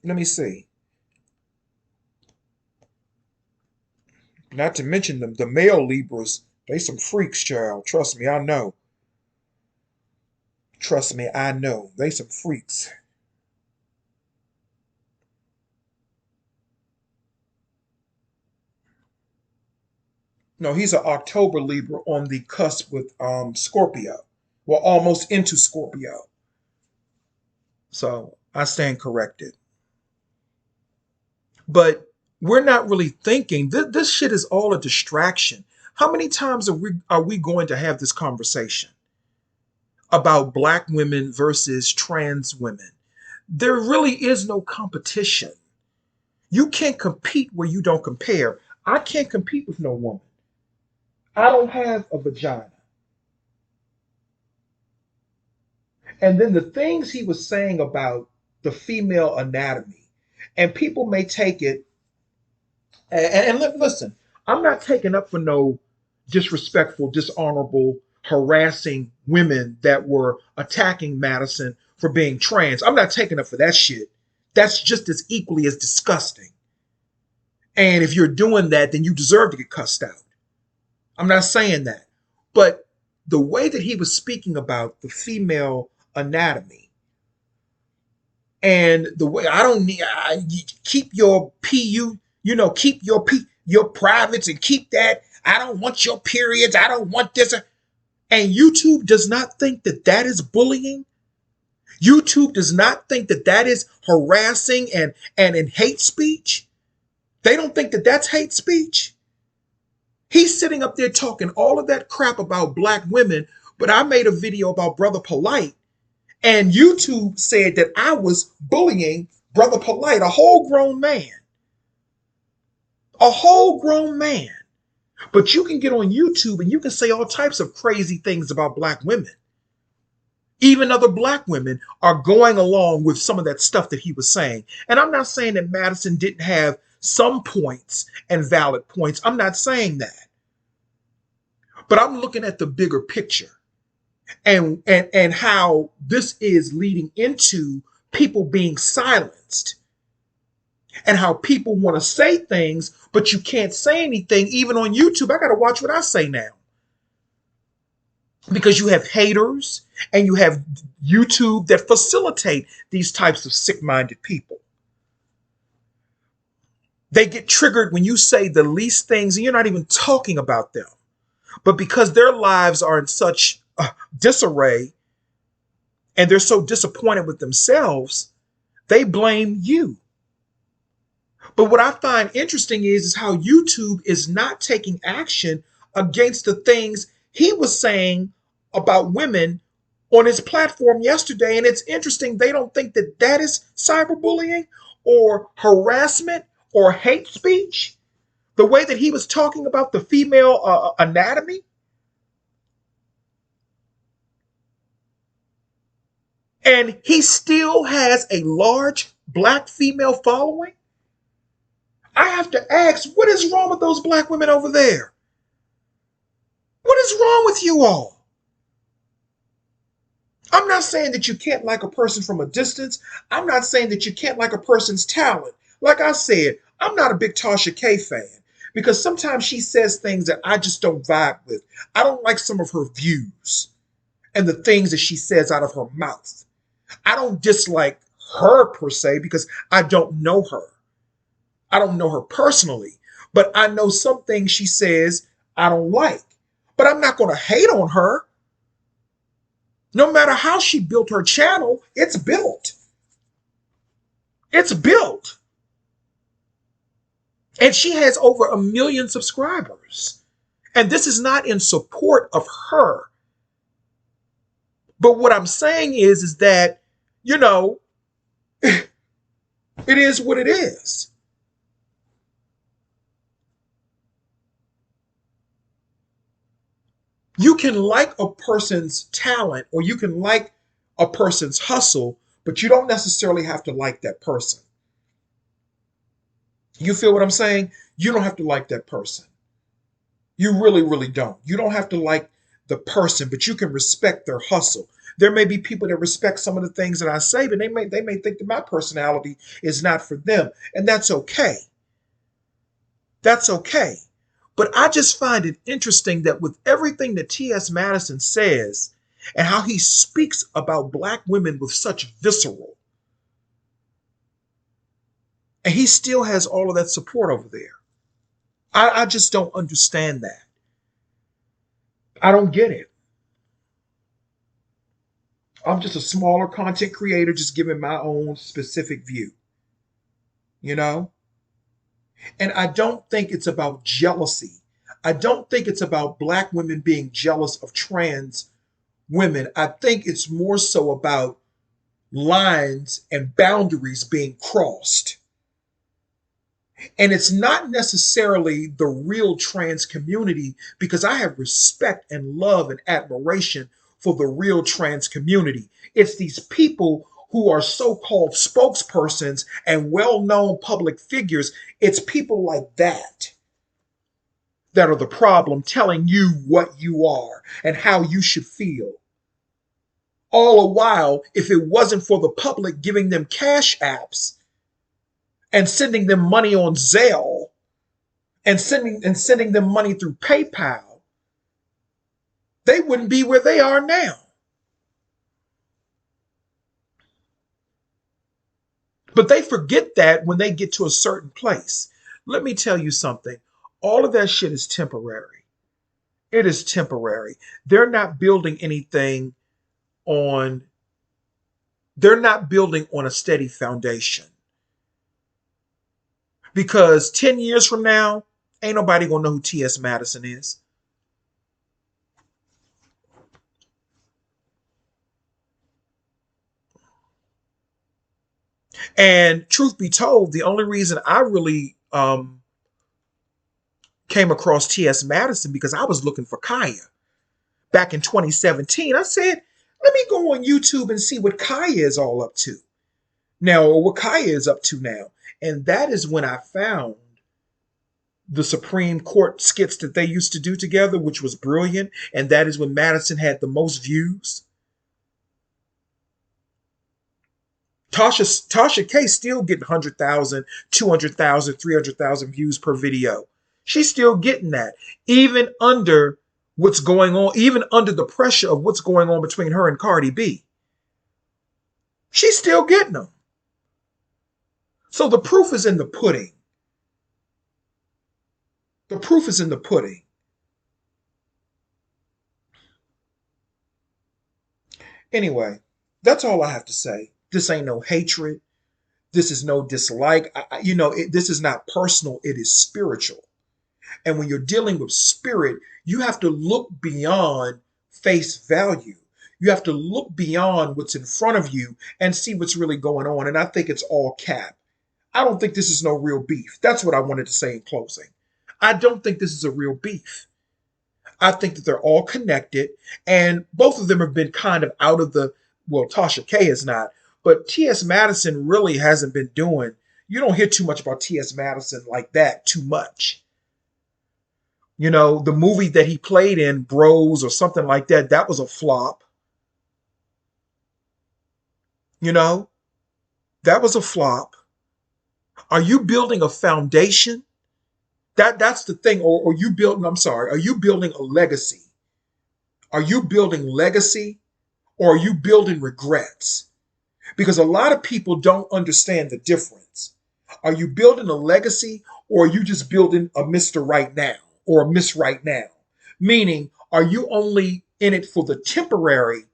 Let me see. Not to mention the male Libras, they some freaks, child. Trust me, I know. Trust me, I know. They some freaks. No, he's an October Libra on the cusp with Scorpio. Well, almost into Scorpio. So I stand corrected. But we're not really thinking. This shit is all a distraction. How many times are we going to have this conversation about black women versus trans women? There really is no competition. You can't compete where you don't compare. I can't compete with no woman. I don't have a vagina. And then the things he was saying about the female anatomy, and people may take it, and listen, I'm not taking up for no disrespectful, dishonorable, harassing women that were attacking Madison for being trans. I'm not taking up for that shit. That's just as equally as disgusting. And if you're doing that, then you deserve to get cussed out. I'm not saying that. But the way that he was speaking about the female anatomy and the way I don't need, keep your PU, keep your privates and keep that. I don't want your periods. I don't want this. And YouTube does not think that that is bullying. YouTube does not think that that is harassing and in hate speech. They don't think that that's hate speech. He's sitting up there talking all of that crap about black women, but I made a video about Brother Polite, and YouTube said that I was bullying Brother Polite, a whole grown man. A whole grown man. But you can get on YouTube and you can say all types of crazy things about black women. Even other black women are going along with some of that stuff that he was saying. And I'm not saying that Madison didn't have some points and valid points. I'm not saying that. But I'm looking at the bigger picture and how this is leading into people being silenced and how people want to say things, but you can't say anything. Even on YouTube, I got to watch what I say now. Because you have haters, And you have YouTube that facilitate these types of sick-minded people. They get triggered when you say the least things and you're not even talking about them. But because their lives are in such disarray and they're so disappointed with themselves, they blame you. But what I find interesting is how YouTube is not taking action against the things he was saying about women on his platform yesterday. And it's interesting, they don't think that that is cyberbullying or harassment or hate speech. The way that he was talking about the female anatomy. And he still has a large black female following. I have to ask, what is wrong with those black women over there? What is wrong with you all? I'm not saying that you can't like a person from a distance. I'm not saying that you can't like a person's talent. Like I said, I'm not a big Tasha K fan because sometimes she says things that I just don't vibe with. I don't like some of her views and the things that she says out of her mouth. I don't dislike her per se because I don't know her. I don't know her personally, but I know some things she says I don't like. But I'm not going to hate on her. No matter how she built her channel, it's built. It's built. And she has over 1 million subscribers. And this is not in support of her. But what I'm saying is that, you know, it is what it is. You can like a person's talent or you can like a person's hustle, but you don't necessarily have to like that person. You feel what I'm saying? You don't have to like that person. You really, really don't. You don't have to like the person, but you can respect their hustle. There may be people that respect some of the things that I say, but they may think that my personality is not for them, and that's okay. That's okay. But I just find it interesting that with everything that Ts Madison says and how he speaks about black women with such visceral, and he still has all of that support over there. I just don't understand that. I don't get it. I'm just a smaller content creator, just giving my own specific view, you know? And I don't think it's about jealousy. I don't think it's about black women being jealous of trans women. I think it's more so about lines and boundaries being crossed. And it's not necessarily the real trans community because I have respect and love and admiration for the real trans community. It's these people who are so-called spokespersons and well-known public figures. It's people like that that are the problem, telling you what you are and how you should feel. All the while, if it wasn't for the public giving them cash apps and sending them money on Zelle and sending them money through PayPal, they wouldn't be where they are now. But they forget that when they get to a certain place. Let me tell you something. All of that shit is temporary. It is temporary. They're not building anything on, they're not building on a steady foundation. Because 10 years from now, ain't nobody gonna know who Ts Madison is. And truth be told, the only reason I really came across Ts Madison because I was looking for Kaya. Back in 2017, I said, let me go on YouTube and see what Kaya is all up to. Now, or what Kaya is up to now. And that is when I found the Supreme Court skits that they used to do together, which was brilliant. And that is when Madison had the most views. Tasha K still getting 100,000, 200,000, 300,000 views per video. She's still getting that, even under what's going on, even under the pressure of what's going on between her and Cardi B. She's still getting them. So the proof is in the pudding. The proof is in the pudding. Anyway, that's all I have to say. This ain't no hatred. This is no dislike. This is not personal. It is spiritual. And when you're dealing with spirit, you have to look beyond face value. You have to look beyond what's in front of you and see what's really going on. And I think it's all cap. I don't think this is no real beef. That's what I wanted to say in closing. I don't think this is a real beef. I think that they're all connected, and both of them have been kind of out of the, well, Tasha K is not, but Ts Madison really hasn't been doing, you don't hear too much about Ts Madison like that too much. The movie that he played in, Bros or something like that, that was a flop. That was a flop. Are you building a foundation? That's the thing. Or are you building, I'm sorry, are you building a legacy? Are you building legacy or are you building regrets? Because a lot of people don't understand the difference. Are you building a legacy or are you just building a Mr. Right Now or a Miss Right Now? Meaning, are you only in it for the temporary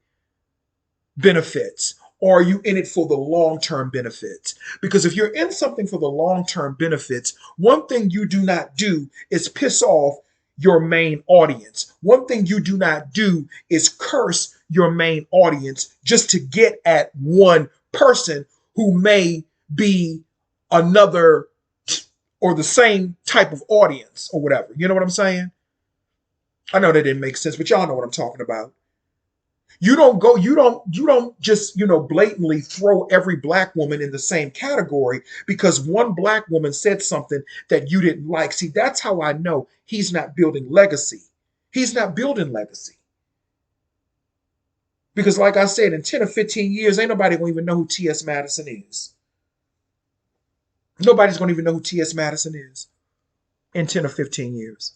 benefits or are you in it for the long-term benefits? Because if you're in something for the long-term benefits, one thing you do not do is piss off your main audience. One thing you do not do is curse your main audience just to get at one person who may be another or the same type of audience or whatever. You know what I'm saying? I know that didn't make sense, but y'all know what I'm talking about. You don't just, blatantly throw every black woman in the same category because one black woman said something that you didn't like. See, that's how I know he's not building legacy. He's not building legacy. Because like I said, in 10 or 15 years, ain't nobody gonna even know who Ts Madison is. Nobody's gonna even know who Ts Madison is in 10 or 15 years.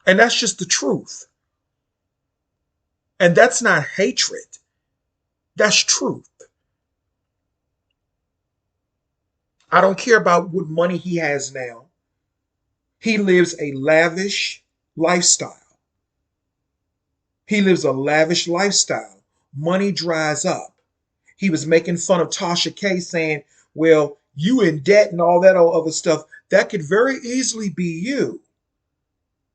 And that's just the truth. And that's not hatred. That's truth. I don't care about what money he has now. He lives a lavish lifestyle. He lives a lavish lifestyle. Money dries up. He was making fun of Tasha K saying, well, you in debt and all that other stuff. That could very easily be you.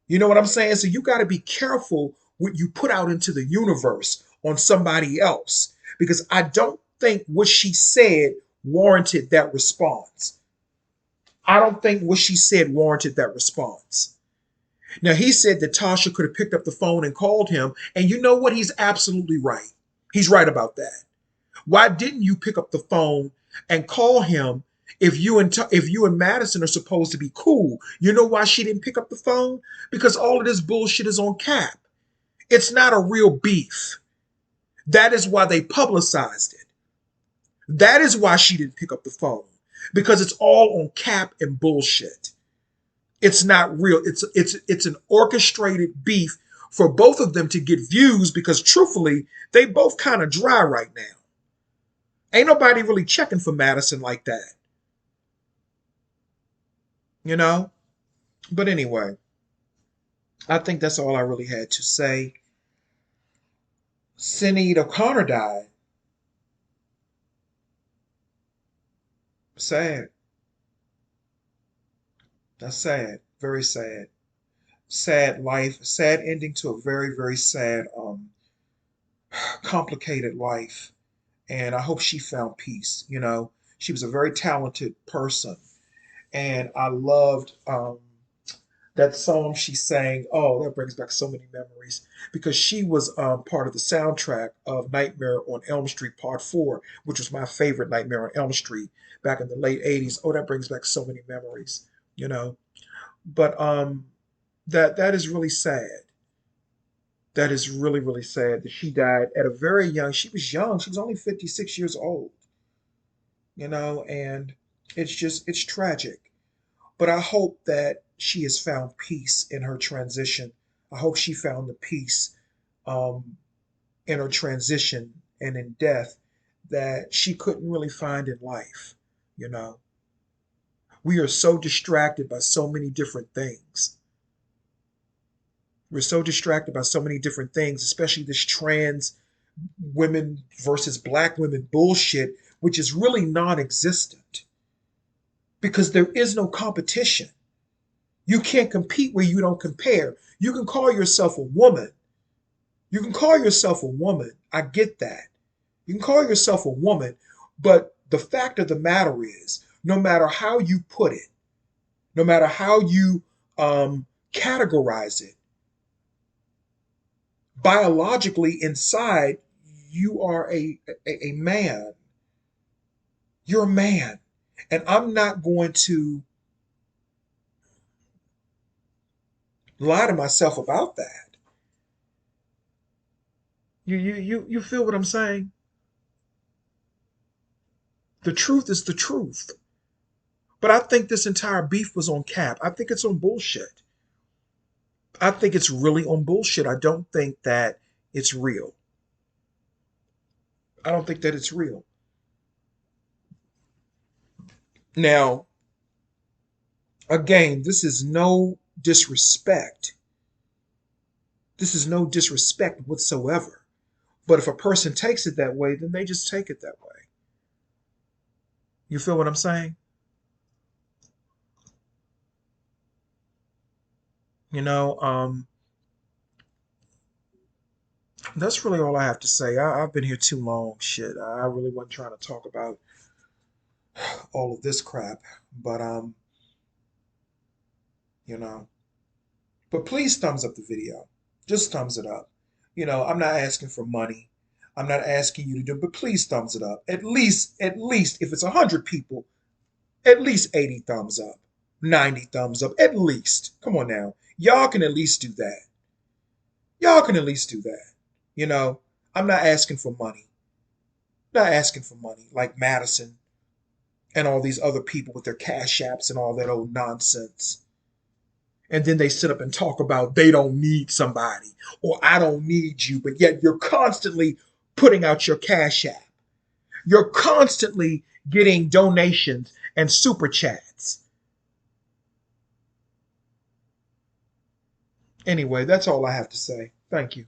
You know what I'm saying? So you got to be careful what you put out into the universe on somebody else. Because I don't think what she said warranted that response. I don't think what she said warranted that response. Now, he said that Tasha could have picked up the phone and called him. And you know what? He's absolutely right. He's right about that. Why didn't you pick up the phone and call him if you and Madison are supposed to be cool? You know why she didn't pick up the phone? Because all of this bullshit is on cap. It's not a real beef. That is why they publicized it. That is why she didn't pick up the phone. Because it's all on cap and bullshit. It's not real. It's an orchestrated beef for both of them to get views because truthfully, they both kind of dry right now. Ain't nobody really checking for Madison like that. You know? But anyway, I think that's all I really had to say. Sinead O'Connor died. Sad. That's sad. Very sad. Sad life. Sad ending to a very, very sad, complicated life. And I hope she found peace. She was a very talented person. And I loved that song she sang. Oh, that brings back so many memories because she was part of the soundtrack of Nightmare on Elm Street Part 4, which was my favorite Nightmare on Elm Street back in the late 80s. Oh, that brings back so many memories, you know. But that is really sad. That is really, really sad that she died at a very young, she was young. She was only 56 years old, and it's tragic. But I hope that she has found peace in her transition. I hope she found the peace um, in her transition and in death that she couldn't really find in life. You know, we are so distracted by so many different things. We're so distracted by so many different things, especially this trans women versus black women bullshit, which is really non existent because there is no competition. You can't compete where you don't compare. You can call yourself a woman. You can call yourself a woman. I get that. You can call yourself a woman, but the fact of the matter is, no matter how you put it, no matter how you categorize it, biologically inside, you are a man. You're a man. And I'm not going to lie to myself about that. You feel what I'm saying? The truth is the truth. But I think this entire beef was on cap. I think it's on bullshit. I think it's really on bullshit. I don't think that it's real. I don't think that it's real. Now, again, this is no disrespect. This is no disrespect whatsoever. But if a person takes it that way, then they just take it that way. You feel what I'm saying? You know, that's really all I have to say. I've been here too long. Shit, I really wasn't trying to talk about all of this crap, but you know, but please thumbs up the video. Just thumbs it up. You know, I'm not asking for money. I'm not asking you to do, but please thumbs it up. At least if it's 100 people, at least 80 thumbs up, 90 thumbs up, at least. Come on now, y'all can at least do that. Y'all can at least do that. You know, I'm not asking for money. Not asking for money like Madison and all these other people with their cash apps and all that old nonsense. And then they sit up and talk about they don't need somebody or I don't need you, but yet you're constantly putting out your cash app. You're constantly getting donations and super chats. Anyway, that's all I have to say. Thank you.